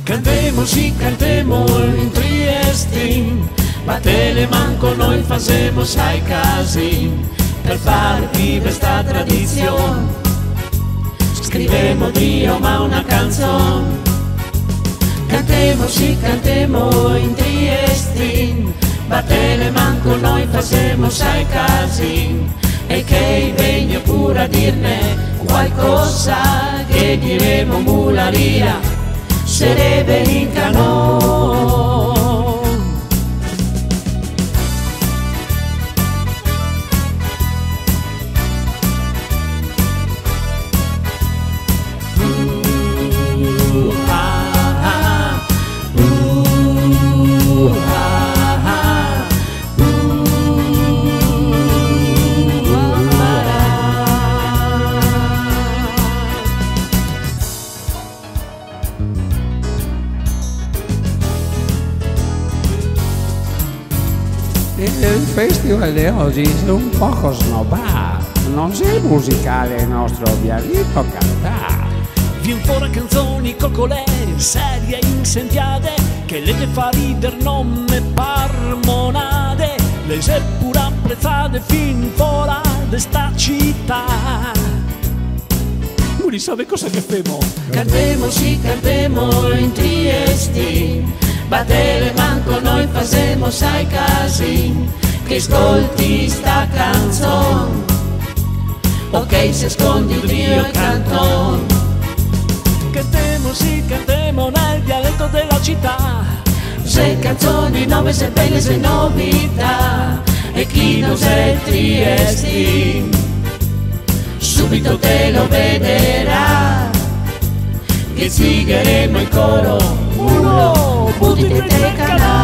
Cantemos y cantemos in Triestin, battele manco noi facemos ai casin, per far viva sta tradizione, scrivemo Dio ma una canzone. Cantemos y cantemos in Triestin, battele manco noi facemos ai casin, e che venga pure a dirne qualcosa, che diremo mularia, sarebbe in canon. Il festival di oggi è un poco snobbato, non c'è musicale il nostro violino cantare. Vien fuori canzoni coccolè, serie incendiate, che le fa rider non me parmonade, le seppur apprezzate fin fuori di sta città. Lui sa cosa che femo? Cantemos y cantemos in Trieste, battele manco noi facemos ai casin, che ascolti sta canzone, ok se scondi il Dio canton. Cantemos y cantemos nel dialetto della città, se canzoni nuove, se belle, se novità, e chi non sei Trieste subito te lo vedrà, che sigheremo il coro, uno, buttite te canale.